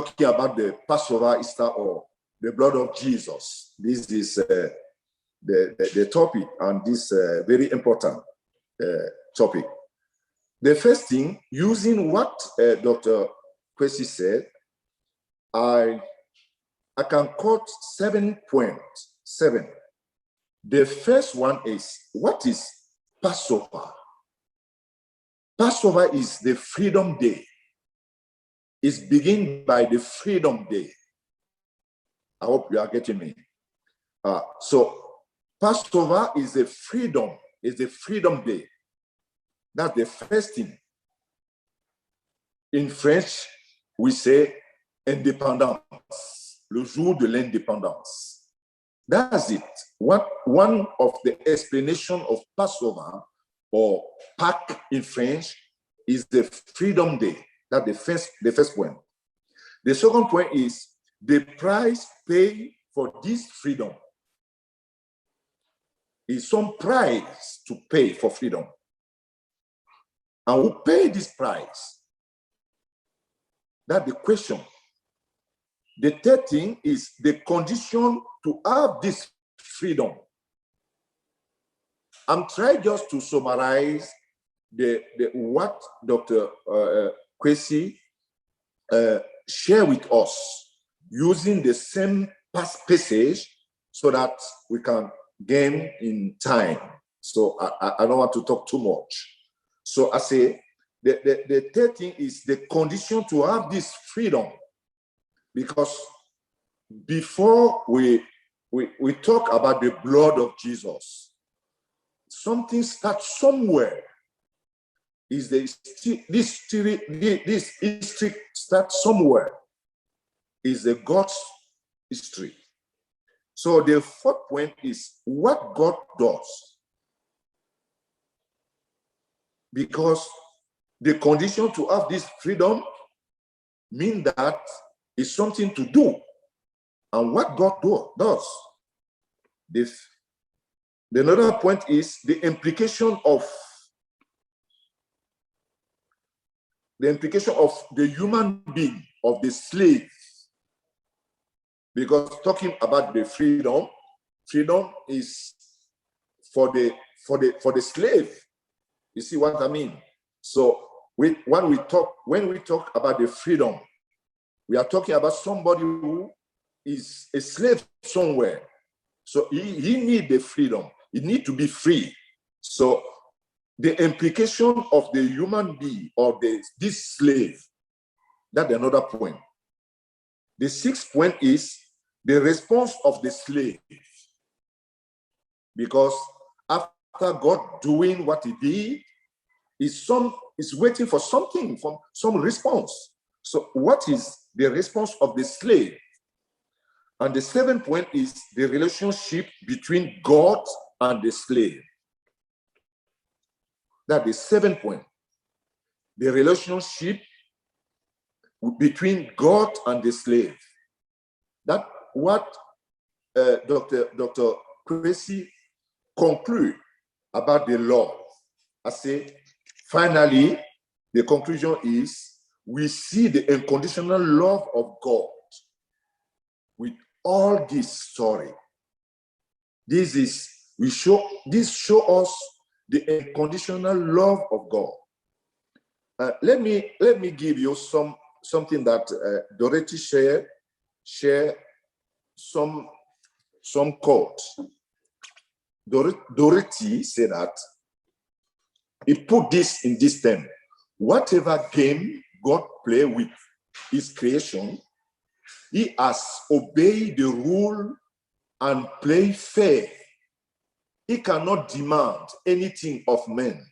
talking about the Passover, Easter, or the blood of Jesus. This is the topic, and this very important topic. The first thing, using what Dr. Kwesi said, I can quote 7.7. The first one is, what is Passover? Passover is the Freedom Day. It's begin by the Freedom Day. I hope you are getting me. So Passover is the freedom, is the Freedom Day. That's the first thing. In French, we say indépendance, le jour de l'indépendance. That's it. One of the explanation of Passover or Pâques in French is the Freedom Day. That's the first point. The second point is the price paid for this freedom. Is some price to pay for freedom. And who pay this price? That's the question. The third thing is the condition to have this freedom. I'm trying just to summarize what Dr. Kwesi shared with us using the same passage so that we can gain in time. So I don't want to talk too much. So I say the third thing is the condition to have this freedom, because before we talk about the blood of Jesus, something starts somewhere. Is this history starts somewhere? Is the God's history. So the fourth point is what God does. Because the condition to have this freedom means that it's something to do. And what God does. The another point is the implication of the human being, of the slave. Because talking about the freedom is for the slave. You see what I mean? So when we talk about the freedom, we are talking about somebody who is a slave somewhere. So he needs the freedom. He needs to be free. So the implication of the human being or this slave, that's another point. The sixth point is the response of the slave. Because after God doing what he did, is waiting for something, from some response. So what is the response of the slave? And the seventh point is the relationship between God and the slave. That's the seventh point. The relationship between God and the slave. That's what Dr. Kwesi conclude about the law. I say, finally, the conclusion is we see the unconditional love of God with all this story. This show us the unconditional love of God. Let me give you something that Dorothy share some quote. Dorothy said that he put this in this term: whatever game God play with his creation, he has obeyed the rule and play fair. He cannot demand anything of men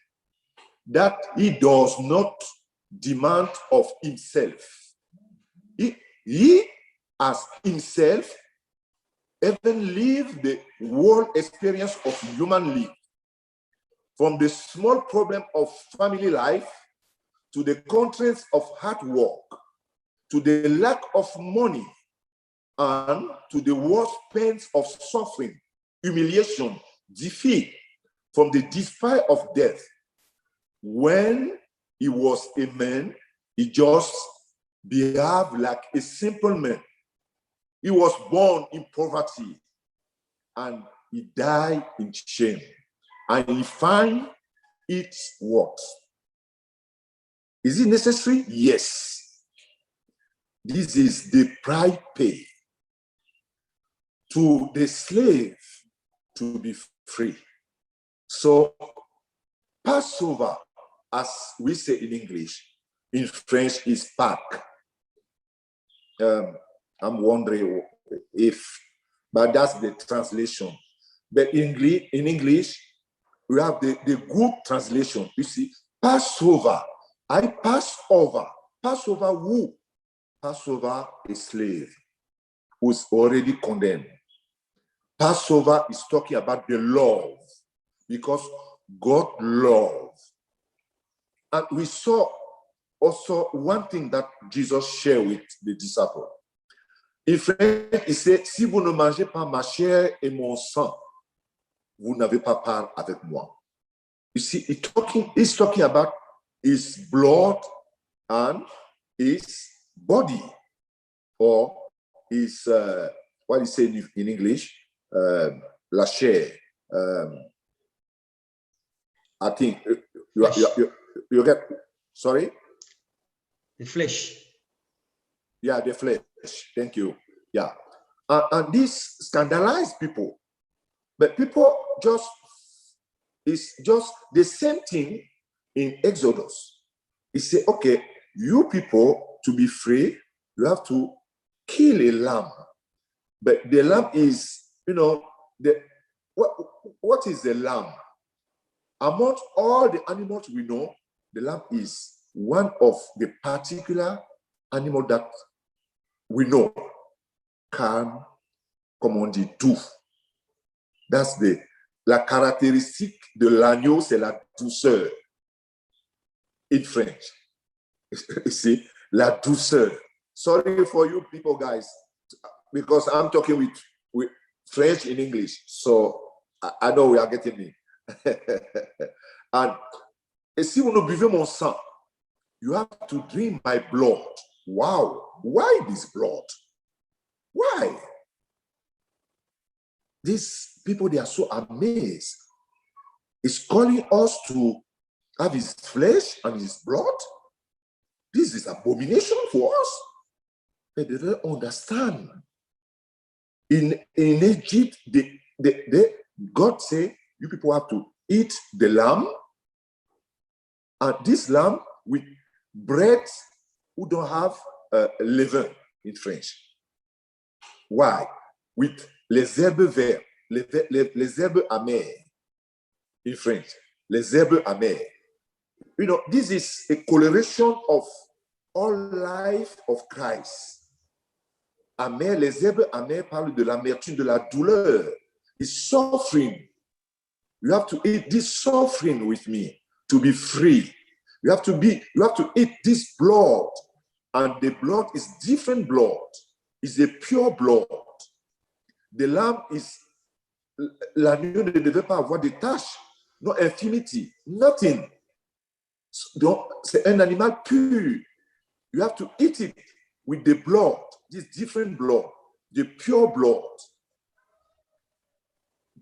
that he does not demand of himself. He as himself even live the whole experience of human life, from the small problem of family life to the constraints of hard work, to the lack of money, and to the worst pains of suffering, humiliation, defeat, from the despair of death. When he was a man, he just behaved like a simple man. He was born in poverty and he died in shame. And he find it what? Is it necessary? Yes. This is the price paid to the slave to be free. So Passover, as we say in English, in French is Pâques. I'm wondering if, but that's the translation. But in English, we have the good translation. You see, Passover. I pass over. Passover who? Passover a slave who's already condemned. Passover is talking about the love, because God loves. And we saw also one thing that Jesus shared with the disciples. In French, il said, si vous ne mangez pas ma chair et mon sang, vous n'avez pas part avec moi. You see, he's talking about his blood and his body, or his, what is it in English? La chair. I think you get, sorry? The flesh. Yeah, the flesh. Thank you. Yeah. And this scandalized people. But people it's just the same thing in Exodus. He said, okay, you people, to be free, you have to kill a lamb. But the lamb is, what is the lamb? Among all the animals we know, the lamb is one of the particular animal that we know can, comme on dit, tout. That's la caractéristique de l'agneau, c'est la douceur. In French. You see, la douceur. Sorry for you people, guys, because I'm talking with French in English. So I know we are getting me. Et si vous ne buvez mon sang, you have to drink my blood. Wow, why this blood? Why? These people, they are so amazed. He's calling us to have his flesh and his blood. This is abomination for us. But they don't understand. In Egypt, God said, you people have to eat the lamb, and this lamb with bread who don't have leaven in French. Why? With les herbes vertes, les herbes amères in French, les herbes amères. This is a coloration of all life of Christ. Amère, les herbes amères parlent de l'amertume, de la douleur. It's suffering. You have to eat this suffering with me to be free. You have to eat this blood, and the blood is different blood. It's a pure blood. The lamb is, l'agneau ne devait pas avoir de taches, no infirmity, nothing. Donc, c'est un animal pur. You have to eat it with the blood, this different blood, the pure blood.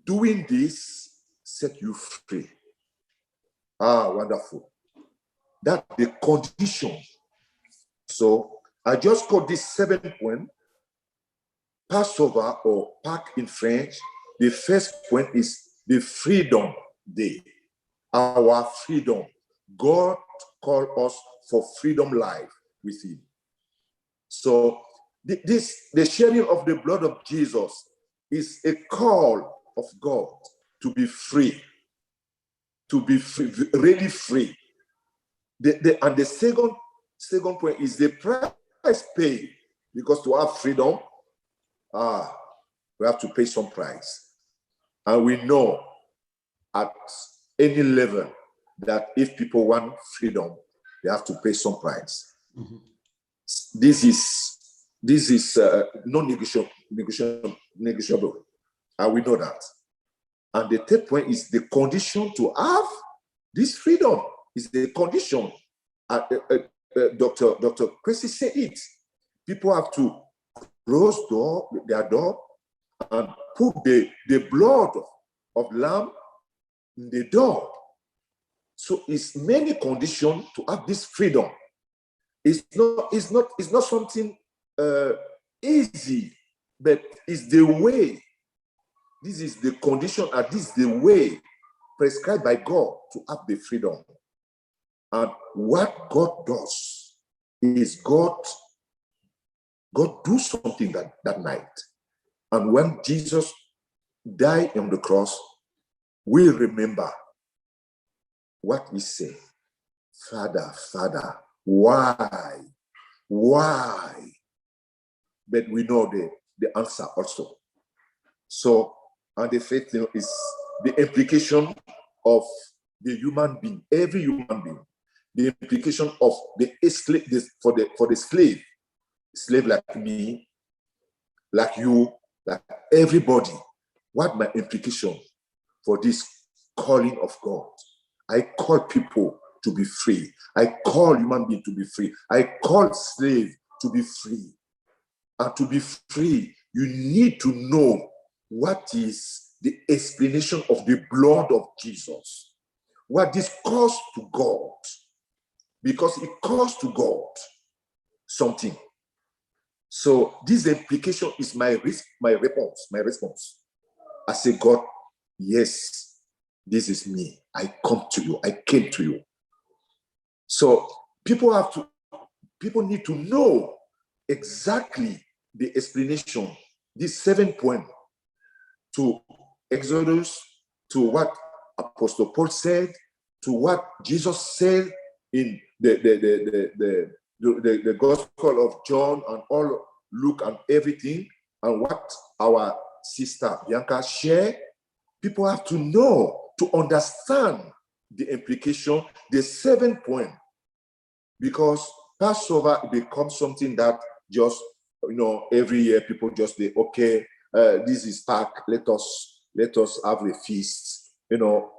Doing this set you free. Ah, wonderful. That's the condition. So I just call this 7th point, Passover or Pâques in French. The first point is the freedom day. Our freedom. God called us for freedom life with him. So the shedding of the blood of Jesus is a call of God to be free, really free. And the second point is the price paid, because to have freedom, we have to pay some price. And we know at any level that if people want freedom, they have to pay some price. Mm-hmm. This is non-negotiable, and we know that. And the third point is the condition to have this freedom is the condition. Dr. Chrissy said it. People have to close their door and put the blood of lamb in the door. So it's many conditions to have this freedom. It's not something easy, but it's the way. This is the condition, and this is the way prescribed by God to have the freedom. And what God does is God do something that night. And when Jesus died on the cross, we remember what he said. Father, Father, why? But we know the answer also. So, and the faith is the implication of the human being, every human being. The implication of for the slave like me, like you, like everybody. What my implication for this calling of God? I call people to be free. I call human being to be free. I call slave to be free. And to be free, you need to know what is the explanation of the blood of Jesus. What this costs to God. Because it costs to God something. So this implication is my response. I say, God, yes, this is me. I come to you. I came to you. So people need to know exactly the explanation, this 7 point to Exodus, to what Apostle Paul said, to what Jesus said in the Gospel of John and all Luke and everything, and what our sister Bianca shared. People have to know, to understand the implication, the 7 point, because Passover becomes something that just, every year people just say, okay, this is Pâques, let us have a feast.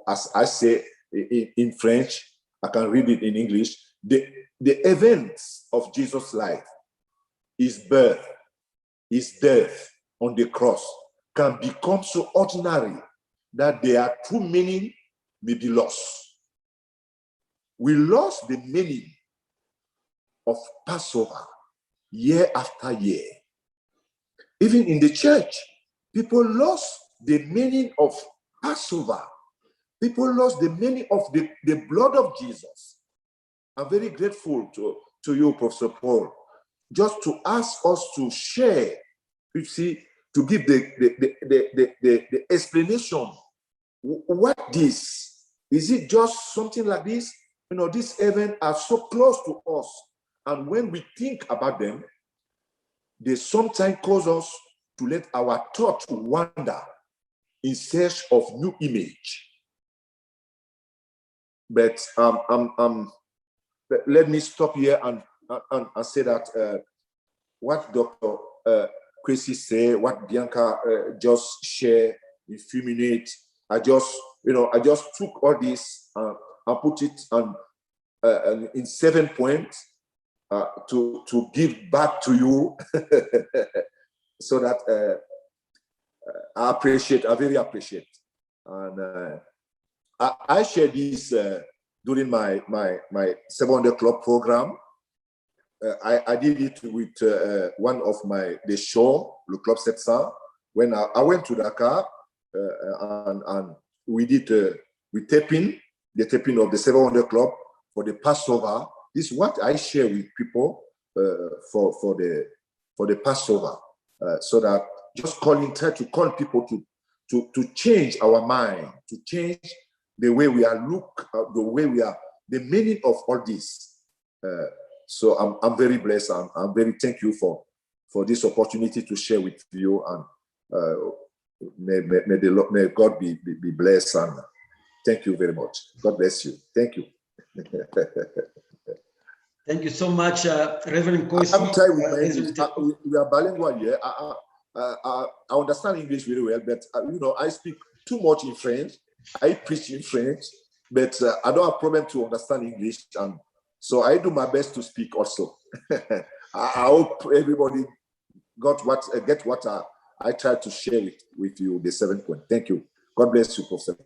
As I say in French, I can read it in English. The events of Jesus' life, his birth, his death on the cross, can become so ordinary that their true meaning may be lost. We lost the meaning of Passover year after year. Even in the church, people lost the meaning of Passover. People lost the meaning of the blood of Jesus. I'm very grateful to you, Professor Paul, just to ask us to share, you see, to give the explanation. What this? Is it just something like this? These events are so close to us. And when we think about them, they sometimes cause us to let our thoughts wander in search of new image. But let me stop here and say that what Dr. Chrissy said, what Bianca just shared in a few minutes, I just took all this and put it in 7 points to give back to you, so that I very appreciate. And I shared this during my 700 Club program. I did it with one of the show, Le Club 700, when I went to Dakar, and we did the taping of the 700 Club for the Passover. This is what I share with people for the Passover, so that try to call people to change our mind, to change the way we are the meaning of all this. So I'm very blessed. I'm very thank you for this opportunity to share with you, and may God be blessed, and thank you very much. God bless you. Thank you. Thank you so much, Reverend Kwesi. I'm trying with my English. We are bilingual here. I understand English very well, but I speak too much in French. I preach in French, but I don't have problem to understand English, and So I do my best to speak also. I hope everybody get what I tried to share with you, the 7 point. Thank you. God bless you, Professor.